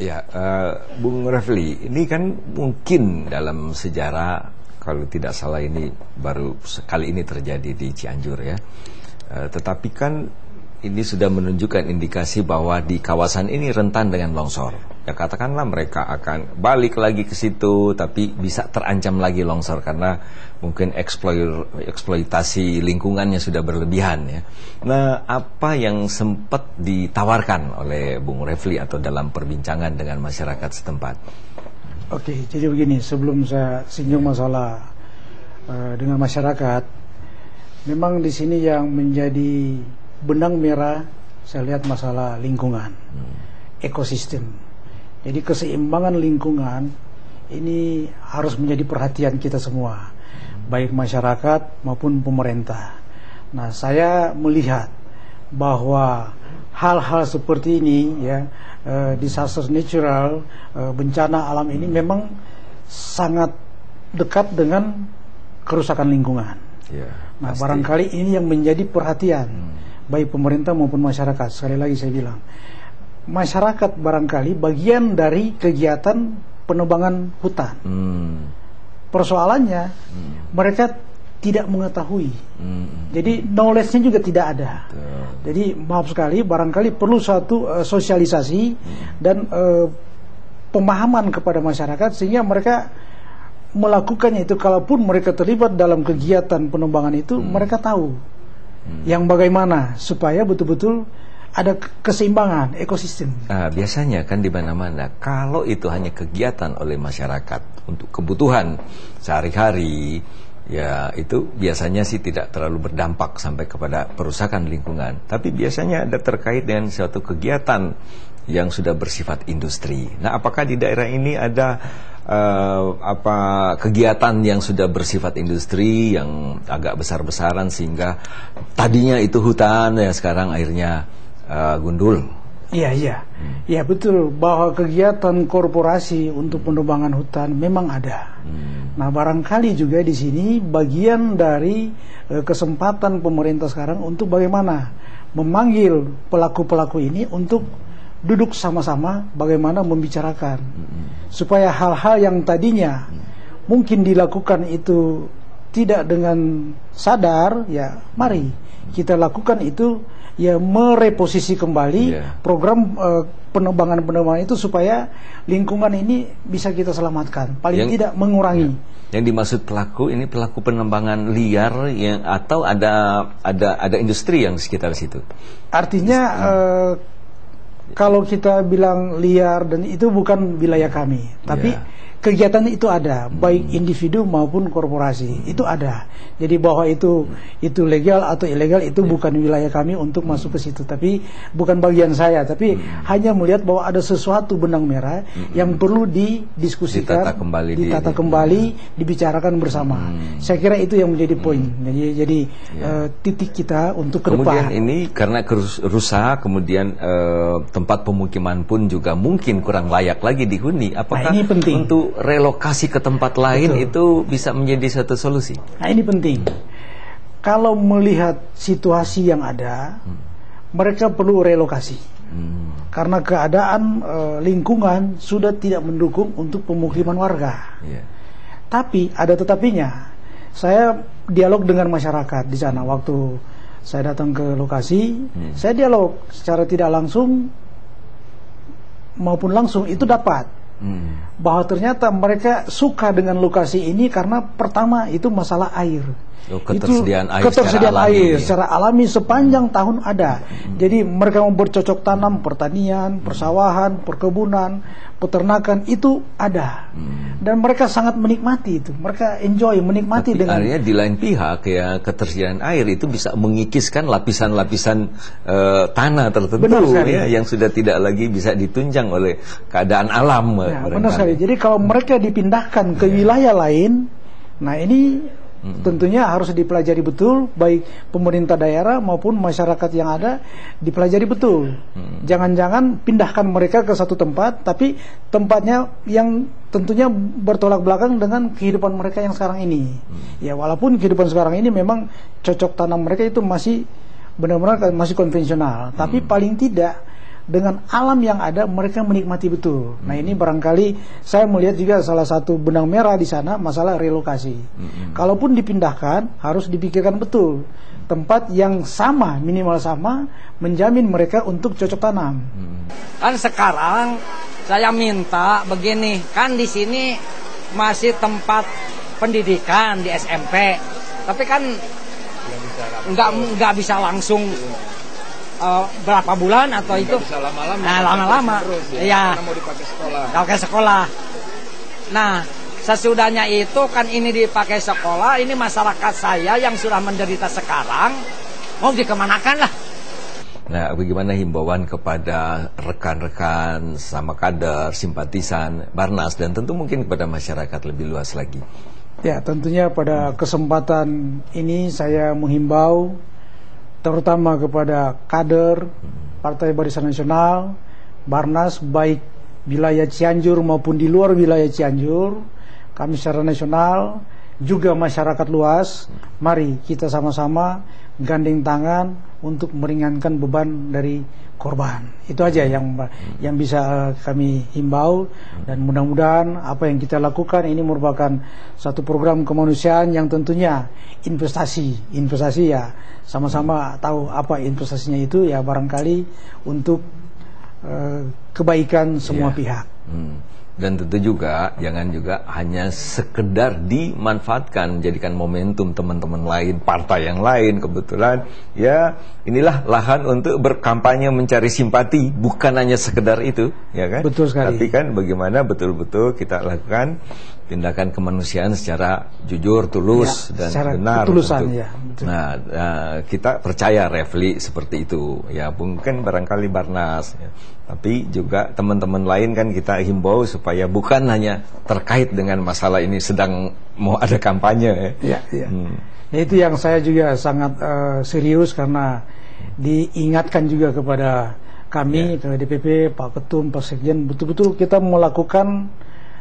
Ya, Bung Refli, ini kan mungkin dalam sejarah, kalau tidak salah ini baru sekali ini terjadi di Cianjur ya. Tetapi kan ini sudah menunjukkan indikasi bahwa di kawasan ini rentan dengan longsor. Ya katakanlah mereka akan balik lagi ke situ, tapi bisa terancam lagi longsor karena mungkin eksploitasi lingkungannya sudah berlebihan ya. Nah, apa yang sempat ditawarkan oleh Bung Refli atau dalam perbincangan dengan masyarakat setempat? Oke, jadi begini, sebelum saya singgung masalah dengan masyarakat, memang di sini yang menjadi benang merah saya lihat masalah lingkungan, ekosistem. Jadi keseimbangan lingkungan ini harus menjadi perhatian kita semua, baik masyarakat maupun pemerintah. Nah, saya melihat bahwa hal-hal seperti ini ya, disaster natural, bencana alam ini memang sangat dekat dengan kerusakan lingkungan. Nah, pasti. Barangkali ini yang menjadi perhatian baik pemerintah maupun masyarakat. Sekali lagi saya bilang, masyarakat barangkali bagian dari kegiatan penebangan hutan. Persoalannya mereka tidak mengetahui. Jadi knowledge-nya juga tidak ada. Jadi maaf sekali, barangkali perlu suatu sosialisasi dan pemahaman kepada masyarakat sehingga mereka melakukannya itu. Kalaupun mereka terlibat dalam kegiatan penebangan itu, mereka tahu yang bagaimana supaya betul-betul ada keseimbangan ekosistem. Biasanya kan di mana-mana kalau itu hanya kegiatan oleh masyarakat untuk kebutuhan sehari-hari, ya itu biasanya sih tidak terlalu berdampak sampai kepada perusakan lingkungan. Tapi biasanya ada terkait dengan suatu kegiatan yang sudah bersifat industri. Nah, apakah di daerah ini ada kegiatan yang sudah bersifat industri yang agak besar-besaran sehingga tadinya itu hutan ya sekarang akhirnya gundul? Iya betul bahwa kegiatan korporasi untuk penebangan hutan memang ada. Nah, barangkali juga di sini bagian dari kesempatan pemerintah sekarang untuk bagaimana memanggil pelaku-pelaku ini untuk duduk sama-sama bagaimana membicarakan supaya hal-hal yang tadinya mungkin dilakukan itu tidak dengan sadar, ya mari kita lakukan itu, ya mereposisi kembali program penebangan itu supaya lingkungan ini bisa kita selamatkan, paling tidak mengurangi. Yang dimaksud pelaku ini pelaku penebangan liar yang atau ada industri yang sekitar situ. Artinya kalau kita bilang liar dan itu bukan wilayah kami, tapi kegiatan itu ada, baik individu maupun korporasi itu ada. Jadi bahwa itu legal atau ilegal itu bukan wilayah kami untuk masuk ke situ, tapi bukan bagian saya. Tapi hanya melihat bahwa ada sesuatu benang merah yang perlu didiskusikan, ditata kembali, dibicarakan bersama. Saya kira itu yang menjadi poin. Jadi titik kita untuk ke depan. Kemudian ini karena rusak, kemudian tempat pemukiman pun juga mungkin kurang layak lagi dihuni. Apakah ini penting untuk relokasi ke tempat lain itu bisa menjadi satu solusi? Nah, ini penting. Kalau melihat situasi yang ada, mereka perlu relokasi. Karena keadaan lingkungan sudah tidak mendukung untuk pemukiman warga. Tapi ada tetapinya. Saya dialog dengan masyarakat di sana. Waktu saya datang ke lokasi, saya dialog secara tidak langsung maupun langsung itu dapat bahwa ternyata mereka suka dengan lokasi ini karena pertama itu masalah air. Ketersediaan air secara alami sepanjang tahun ada. Jadi mereka mau bercocok tanam, pertanian, persawahan, perkebunan, peternakan itu ada. Dan mereka sangat menikmati itu. Mereka enjoy, menikmati. Tapi dengan artinya di lain pihak ya ketersediaan air itu bisa mengikiskan lapisan-lapisan tanah tertentu ya, yang sudah tidak lagi bisa ditunjang oleh keadaan alam. Benar sekali. Jadi kalau mereka dipindahkan ke wilayah lain, nah ini tentunya harus dipelajari betul, baik pemerintah daerah maupun masyarakat yang ada dipelajari betul. Jangan-jangan pindahkan mereka ke satu tempat, tapi tempatnya yang tentunya bertolak belakang dengan kehidupan mereka yang sekarang ini. Ya walaupun kehidupan sekarang ini memang cocok tanam mereka itu masih benar-benar masih konvensional, tapi paling tidak dengan alam yang ada mereka menikmati betul. Nah ini barangkali saya melihat juga salah satu benang merah di sana masalah relokasi. Kalaupun dipindahkan harus dipikirkan betul tempat yang sama, minimal sama, menjamin mereka untuk cocok tanam. Kan sekarang saya minta begini, kan di sini masih tempat pendidikan di SMP, tapi kan nggak bisa langsung berapa bulan atau itu bisa lama-lama. Nah, lama-lama. Iya. Karena mau dipakai sekolah. Pakai sekolah. Nah, sesudahnya itu kan ini dipakai sekolah, ini masyarakat saya yang sudah menderita sekarang mau dikemanakan lah. Nah, bagaimana himbauan kepada rekan-rekan sama kader, simpatisan Barnas dan tentu mungkin kepada masyarakat lebih luas lagi? Ya, tentunya pada kesempatan ini saya menghimbau terutama kepada kader Partai Barisan Nasional, Barnas, baik wilayah Cianjur maupun di luar wilayah Cianjur, kami secara nasional, juga masyarakat luas, mari kita sama-sama gandeng tangan untuk meringankan beban dari korban. Itu aja yang bisa kami himbau, dan mudah-mudahan apa yang kita lakukan ini merupakan satu program kemanusiaan yang tentunya investasi ya, sama-sama tahu apa investasinya itu ya, barangkali untuk kebaikan semua pihak. Dan tentu juga jangan juga hanya sekedar dimanfaatkan, jadikan momentum teman-teman lain, partai yang lain kebetulan ya inilah lahan untuk berkampanye mencari simpati, bukan hanya sekedar itu, ya kan? Betul sekali. Tapi kan bagaimana betul-betul kita lakukan tindakan kemanusiaan secara jujur, tulus dan benar. Ketulusan, ya, nah, kita percaya Refli seperti itu. Ya, mungkin barangkali Barnas, ya. Tapi juga teman-teman lain kan kita himbau supaya bukan hanya terkait dengan masalah ini sedang mau ada kampanye. Ya. Nah, itu yang saya juga sangat serius, karena diingatkan juga kepada kami, ke DPP, Pak Ketum, Pak Sekjen, betul-betul kita melakukan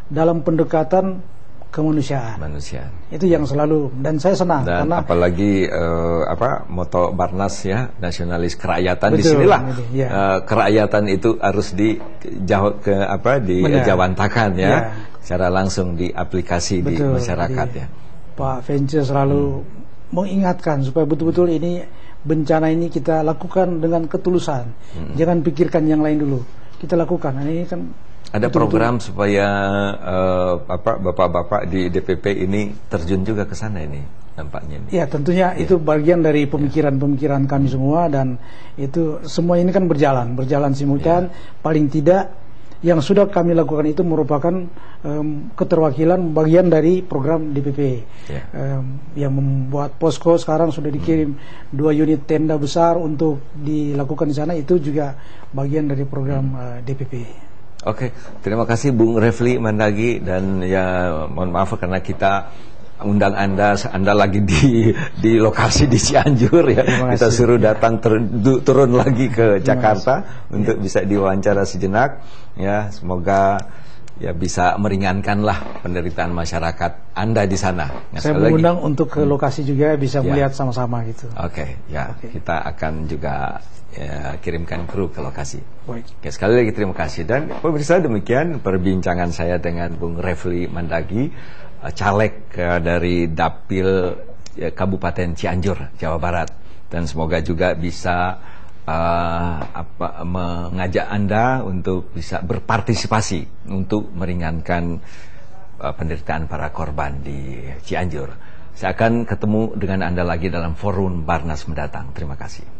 dalam pendekatan kemanusiaan. Itu yang selalu, dan saya senang dan karena apalagi moto Barnas ya, nasionalis kerakyatan. Betul, disinilah kerakyatan itu harus dijawantakan ya, secara langsung diaplikasi di masyarakat. Ya, Pak Vence selalu mengingatkan supaya betul-betul ini bencana ini kita lakukan dengan ketulusan. Jangan pikirkan yang lain dulu, kita lakukan. Nah, ini kan ada program supaya bapak-bapak di DPP ini terjun juga ke sana ini nampaknya. Ya, tentunya itu bagian dari pemikiran-pemikiran kami semua, dan itu semua ini kan berjalan simultan. Paling tidak yang sudah kami lakukan itu merupakan keterwakilan bagian dari program DPP yang membuat posko. Sekarang sudah dikirim 2 unit tenda besar untuk dilakukan di sana, itu juga bagian dari program DPP. Oke, terima kasih Bung Refli Mandagi, dan ya mohon maaf karena kita undang Anda lagi di lokasi di Cianjur ya. Kita suruh datang turun lagi ke Jakarta untuk bisa diwawancara sejenak ya. Semoga ya bisa meringankanlah penderitaan masyarakat Anda di sana. Nah, saya mengundang untuk ke lokasi juga bisa melihat sama-sama gitu. Oke, kita akan juga kirimkan kru ke lokasi. Baik. Oke, sekali lagi terima kasih, dan pemirsa, demikian perbincangan saya dengan Bung Refli Mandagi, caleg dari Dapil Kabupaten Cianjur, Jawa Barat, dan semoga juga bisa mengajak Anda untuk bisa berpartisipasi untuk meringankan penderitaan para korban di Cianjur. Saya akan ketemu dengan Anda lagi dalam forum Barnas mendatang. Terima kasih.